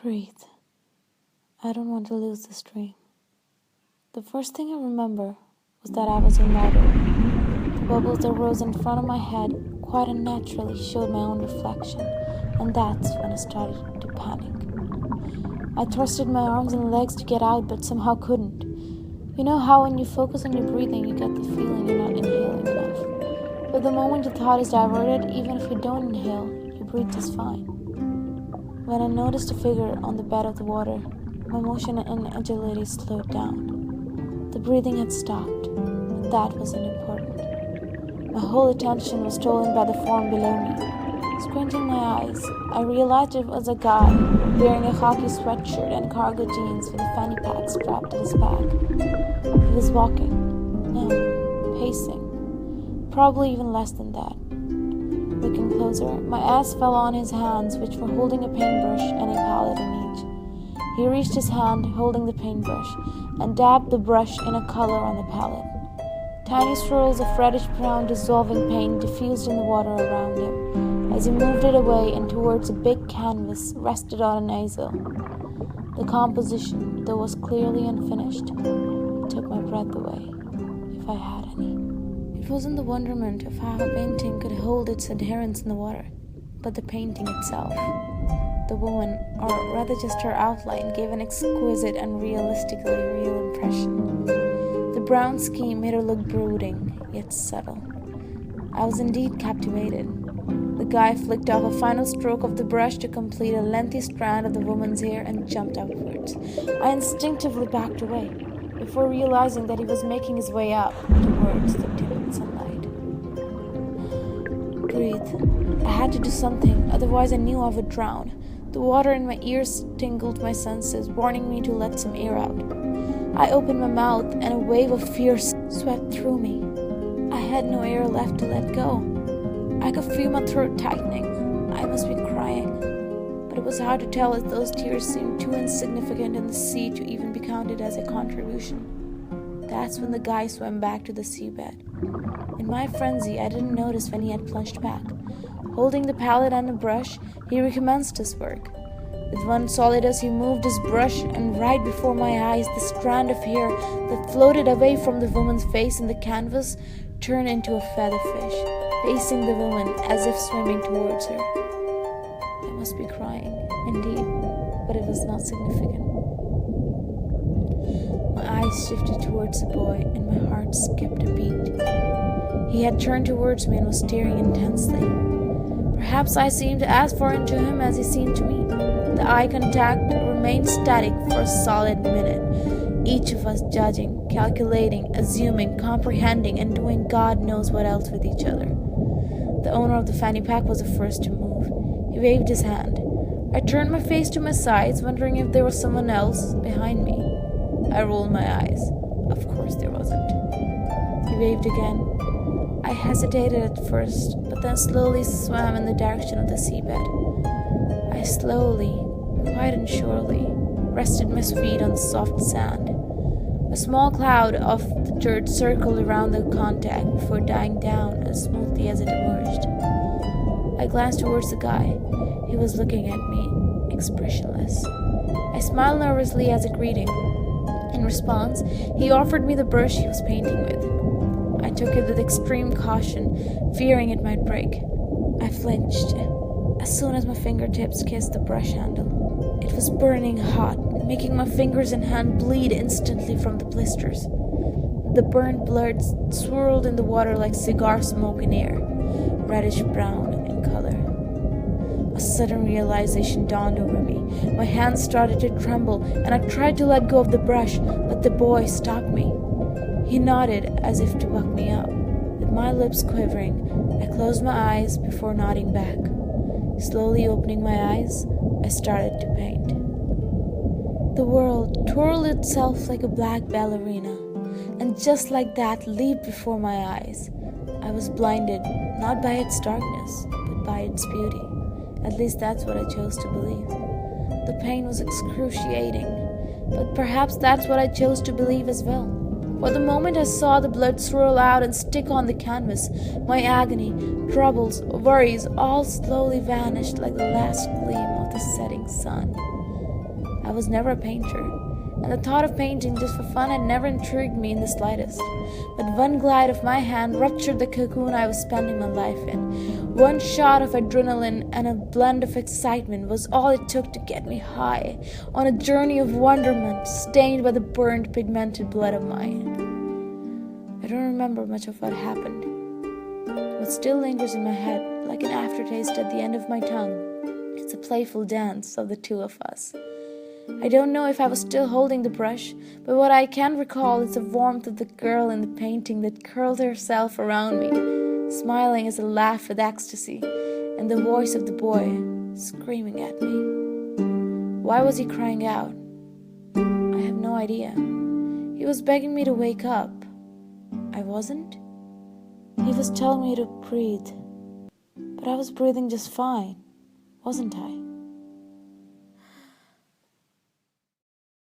Breathe. I don't want to lose this dream. The first thing I remember was that I was in water. The bubbles that rose in front of my head quite unnaturally showed my own reflection, and that's when I started to panic. I thrusted my arms and legs to get out, but somehow couldn't. You know how when you focus on your breathing, you get the feeling you're not inhaling enough. But the moment your thought is diverted, even if you don't inhale, you breathe just fine. When I noticed a figure on the bed of the water, my motion and agility slowed down. The breathing had stopped, and that wasn't important. My whole attention was stolen by the form below me. Squinting my eyes, I realized it was a guy wearing a khaki sweatshirt and cargo jeans with a fanny pack strapped to his back. He was walking, no, pacing, probably even less than that. Looking closer, my eyes fell on his hands, which were holding a paintbrush and a palette in each. He reached his hand, holding the paintbrush, and dabbed the brush in a color on the palette. Tiny swirls of reddish brown dissolving paint diffused in the water around him, as he moved it away and towards a big canvas rested on an easel. The composition, though was clearly unfinished, took my breath away, if I had any. It wasn't the wonderment of how a painting could hold its adherence in the water, but the painting itself. The woman, or rather just her outline, gave an exquisite and realistically real impression. The brown scheme made her look brooding, yet subtle. I was indeed captivated. The guy flicked off a final stroke of the brush to complete a lengthy strand of the woman's hair and jumped upwards. I instinctively backed away, before realizing that he was making his way up towards the timid sunlight. Breathe. I had to do something, otherwise I knew I would drown. The water in my ears tingled my senses, warning me to let some air out. I opened my mouth, and a wave of fear swept through me. I had no air left to let go. I could feel my throat tightening. I must be crying. But it was hard to tell, as those tears seemed too insignificant in the sea to even be counted as a contribution. That's when the guy swam back to the seabed. In my frenzy, I didn't notice when he had plunged back. Holding the palette and a brush, he recommenced his work. With one solid as he moved his brush, and right before my eyes, the strand of hair that floated away from the woman's face in the canvas turned into a featherfish, facing the woman as if swimming towards her. I must be crying, indeed, but it was not significant. My eyes shifted towards the boy, and my heart skipped a beat. He had turned towards me and was staring intensely. Perhaps I seemed as foreign to him as he seemed to me. The eye contact remained static for a solid minute, each of us judging, calculating, assuming, comprehending, and doing God knows what else with each other. The owner of the fanny pack was the first to move. He waved his hand. I turned my face to my sides, wondering if there was someone else behind me. I rolled my eyes. Of course there wasn't. He waved again. I hesitated at first, but then slowly swam in the direction of the seabed. I slowly, quite unsurely, rested my feet on the soft sand. A small cloud of the dirt circled around the contact before dying down as smoothly as it emerged. I glanced towards the guy. He was looking at me, expressionless. I smiled nervously as a greeting. In response, he offered me the brush he was painting with. I took it with extreme caution, fearing it might break. I flinched as soon as my fingertips kissed the brush handle. It was burning hot, making my fingers and hand bleed instantly from the blisters. The burnt blood swirled in the water like cigar smoke in air, reddish brown in color. A sudden realization dawned over me. My hands started to tremble, and I tried to let go of the brush, but the boy stopped me. He nodded as if to buck me up. With my lips quivering, I closed my eyes before nodding back. Slowly opening my eyes, I started to paint. The world twirled itself like a black ballerina, and just like that leaped before my eyes. I was blinded, not by its darkness, but by its beauty. At least that's what I chose to believe. The pain was excruciating, but perhaps that's what I chose to believe as well. For the moment I saw the blood swirl out and stick on the canvas, my agony, troubles, worries all slowly vanished like the last gleam of the setting sun. I was never a painter, and the thought of painting just for fun had never intrigued me in the slightest. But one glide of my hand ruptured the cocoon I was spending my life in. One shot of adrenaline and a blend of excitement was all it took to get me high, on a journey of wonderment, stained by the burned, pigmented blood of mine. I don't remember much of what happened. What still lingers in my head, like an aftertaste at the end of my tongue, it's a playful dance of the two of us. I don't know if I was still holding the brush, but what I can recall is the warmth of the girl in the painting that curled herself around me, smiling as I laughed with ecstasy, and the voice of the boy screaming at me. Why was he crying out? I have no idea. He was begging me to wake up. I wasn't. He was telling me to breathe, but I was breathing just fine, wasn't I?